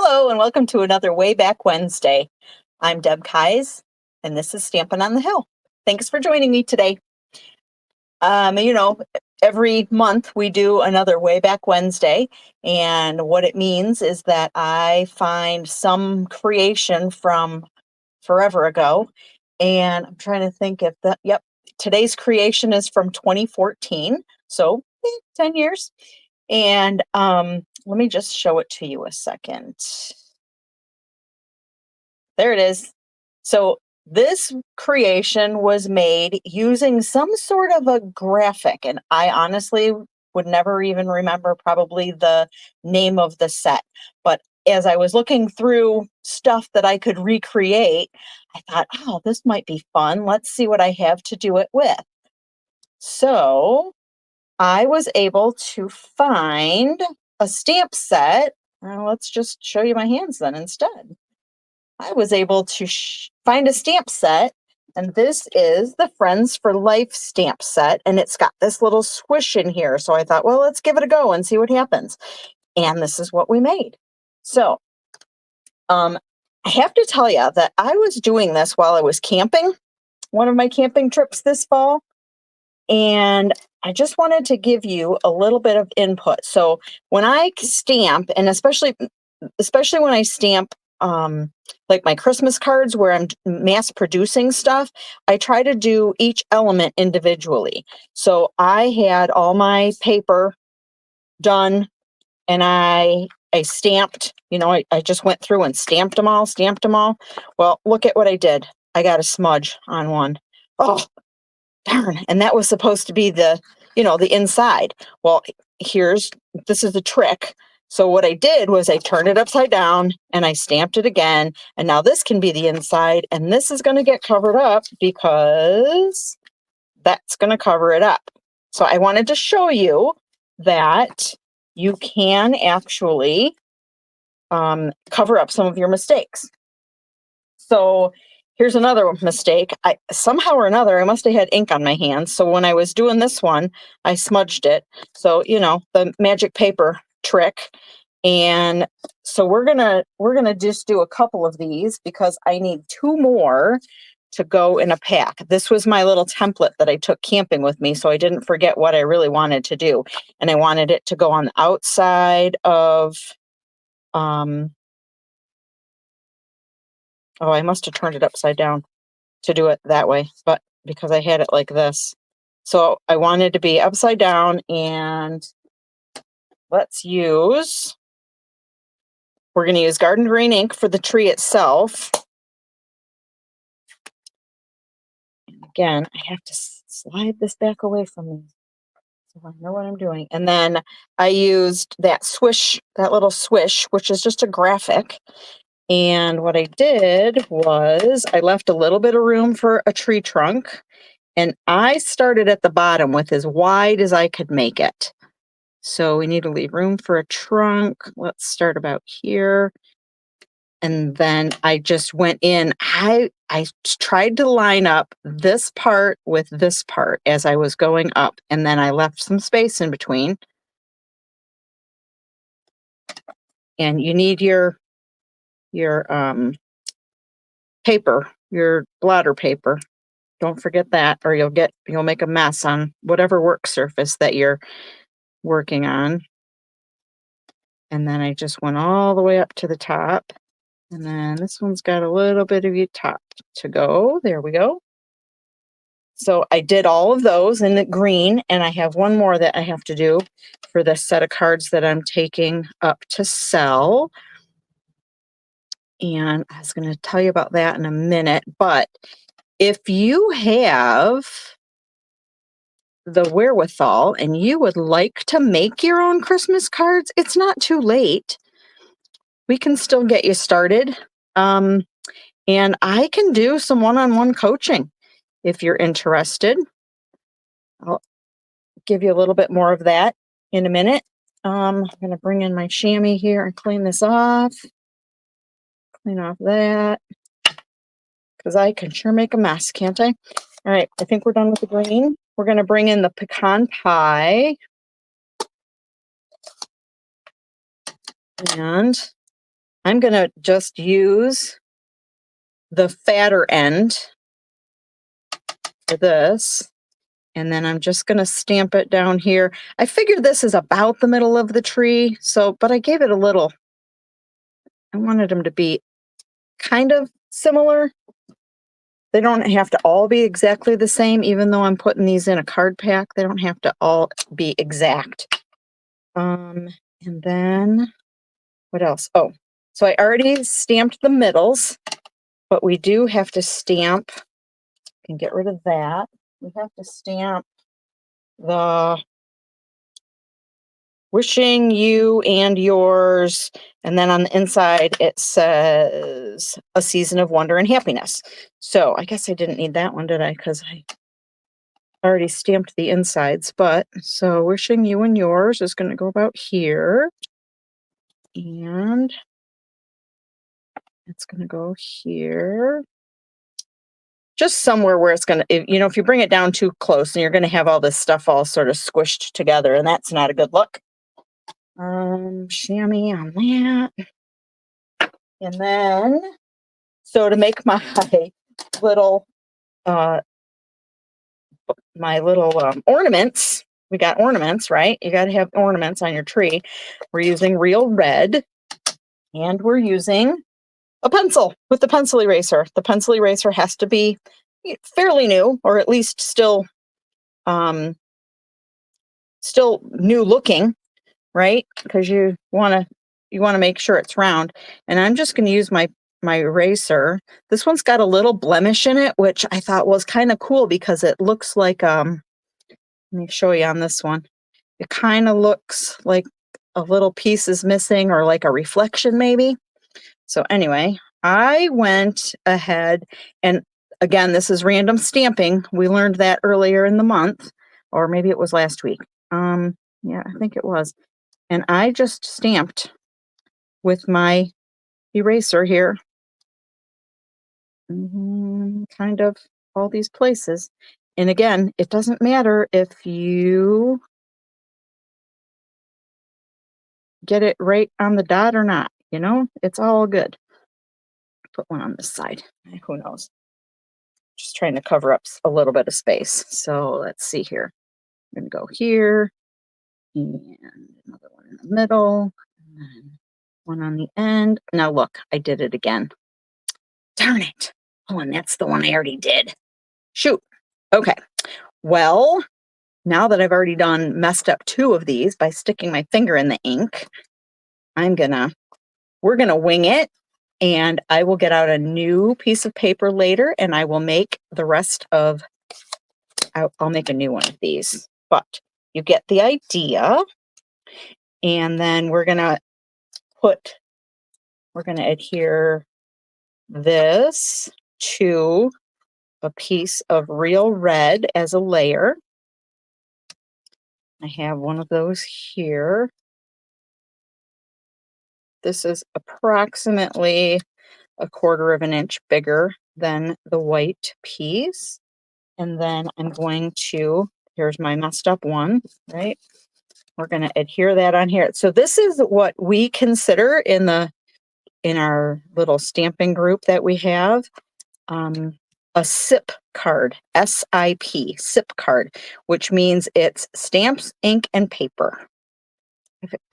Hello, and welcome to another Wayback Wednesday. I'm Deb Keyes, and this is Stampin' on the Hill. Thanks for joining me today. Um, you know, every month we do another Wayback Wednesday, and what it means is that I find some creation from forever ago, and I'm trying to think if today's creation is from 2014, so 10 years. And let me just show it to you a second. There it is. So this creation was made using some sort of a graphic, and I honestly would never even remember probably the name of the set. But as I was looking through stuff that I could recreate, I thought, oh, this might be fun. Let's see what I have to do it with. So I was able to find a stamp set. Let's just show you my hands then instead. I was able to find a stamp set, and this is the Friends for Life stamp set, and it's got this little squish in here. So I thought, well, let's give it a go and see what happens. And this is what we made. So I have to tell you that I was doing this while I was camping, one of my camping trips this fall, and I just wanted to give you a little bit of input. So when I stamp, and especially when I stamp like my Christmas cards where I'm mass producing stuff, I try to do each element individually. So I had all my paper done, and I stamped, I just went through and stamped them all. Well, look at what I did. I got a smudge on one. Oh, darn. And that was supposed to be the inside. Well, this is the trick. So what I did was I turned it upside down and I stamped it again. And now this can be the inside, and this is going to get covered up because that's going to cover it up. So I wanted to show you that you can actually cover up some of your mistakes. So here's another mistake. Somehow or another, I must have had ink on my hands. So when I was doing this one, I smudged it. So, the magic paper trick. And so we're gonna just do a couple of these because I need two more to go in a pack. This was my little template that I took camping with me, so I didn't forget what I really wanted to do. And I wanted it to go on the outside of oh, I must have turned it upside down to do it that way, but because I had it like this. So I wanted to be upside down, and we're going to use Garden Green ink for the tree itself. And again, I have to slide this back away from me so I know what I'm doing. And then I used that little swish, which is just a graphic. And what I did was I left a little bit of room for a tree trunk. And I started at the bottom with as wide as I could make it. So we need to leave room for a trunk. Let's start about here. And then I just went in. I tried to line up this part with this part as I was going up. And then I left some space in between. And you need your paper, your blotter paper. Don't forget that, or you'll make a mess on whatever work surface that you're working on. And then I just went all the way up to the top. And then this one's got a little bit of your top to go. There we go. So I did all of those in the green, and I have one more that I have to do for the set of cards that I'm taking up to sell. And I was going to tell you about that in a minute. But if you have the wherewithal and you would like to make your own Christmas cards, it's not too late. We can still get you started. And I can do some one-on-one coaching if you're interested. I'll give you a little bit more of that in a minute. I'm going to bring in my chamois here and clean this off. Clean off that, because I can sure make a mess, can't I? All right, I think we're done with the green. We're going to bring in the pecan pie. And I'm going to just use the fatter end for this. And then I'm just going to stamp it down here. I figured this is about the middle of the tree. But I gave it a little, I wanted them to be kind of similar. They don't have to all be exactly the same, even though I'm putting these in a card pack. They don't have to all be exact. And then what else? Oh, so I already stamped the middles, but we do have to stamp, can get rid of that. We have to stamp the wishing you and yours. And then on the inside, it says a season of wonder and happiness. So I guess I didn't need that one, did I? Because I already stamped the insides. But so wishing you and yours is going to go about here. And it's going to go here. Just somewhere where it's going to, if you bring it down too close, and you're going to have all this stuff all sort of squished together, and that's not a good look. Chamois on that. And then, so to make my little, ornaments, we got ornaments, right? You got to have ornaments on your tree. We're using real red, and we're using a pencil with the pencil eraser. The pencil eraser has to be fairly new, or at least still new looking, right? Because you want to make sure it's round. And I'm just going to use my eraser. This one's got a little blemish in it, which I thought was kind of cool because it looks like let me show you on this one. It kind of looks like a little piece is missing, or like a reflection maybe. So anyway, I went ahead, and again, this is random stamping. We learned that earlier in the month, or maybe it was last week. Yeah, I think it was. And I just stamped with my eraser here, kind of all these places. And again, it doesn't matter if you get it right on the dot or not, it's all good. Put one on this side. Who knows? Just trying to cover up a little bit of space. So let's see here. I'm going to go here, and another one in the middle, and then one on the end. Now look, I did it again. Darn it. Oh, and that's the one I already did. Shoot. Okay. Well, now that I've already messed up 2 of these by sticking my finger in the ink, we're gonna wing it, and I will get out a new piece of paper later, and I will make the rest of, I'll make a new one of these, but you get the idea. And then we're gonna adhere this to a piece of real red as a layer. I have one of those here. This is approximately 1/4 of an inch bigger than the white piece. And then I'm going to, here's my messed up one, right? We're going to adhere that on here. So this is what we consider in our little stamping group that we have, a SIP card, SIP, SIP card, which means it's stamps, ink, and paper.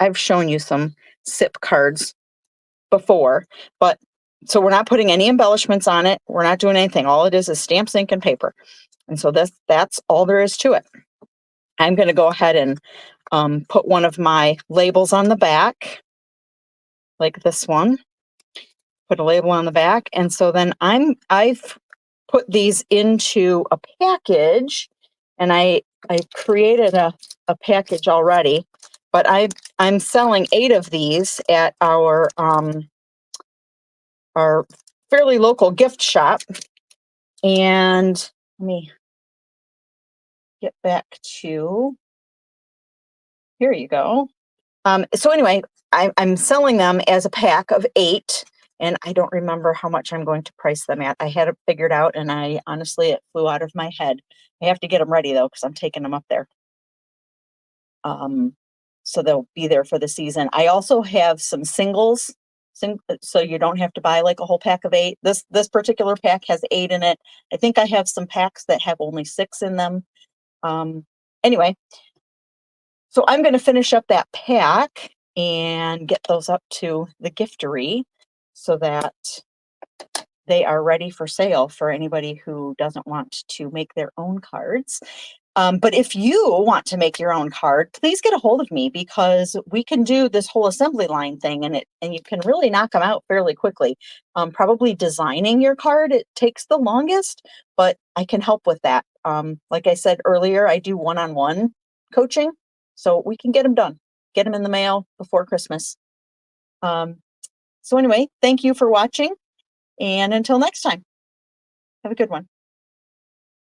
I've shown you some SIP cards before, but so we're not putting any embellishments on it. We're not doing anything. All it is stamps, ink, and paper. And so that's all there is to it. I'm going to go ahead and put one of my labels on the back, like this one. Put a label on the back. And so then I've put these into a package, and I created a package already, but I'm selling 8 of these at our fairly local gift shop. And let me get back to, here you go. So anyway, I'm selling them as a pack of 8, and I don't remember how much I'm going to price them at. I had it figured out, and honestly, it flew out of my head. I have to get them ready though, because I'm taking them up there. So they'll be there for the season. I also have some singles so you don't have to buy like a whole pack of 8. This particular pack has 8 in it. I think I have some packs that have only 6 in them. Anyway, so I'm going to finish up that pack and get those up to the giftery so that they are ready for sale for anybody who doesn't want to make their own cards. But if you want to make your own card, please get a hold of me, because we can do this whole assembly line thing, and you can really knock them out fairly quickly. Probably designing your card, it takes the longest, but I can help with that. Like I said earlier, I do one-on-one coaching, so we can get them done, get them in the mail before Christmas. So anyway, thank you for watching, and until next time, have a good one.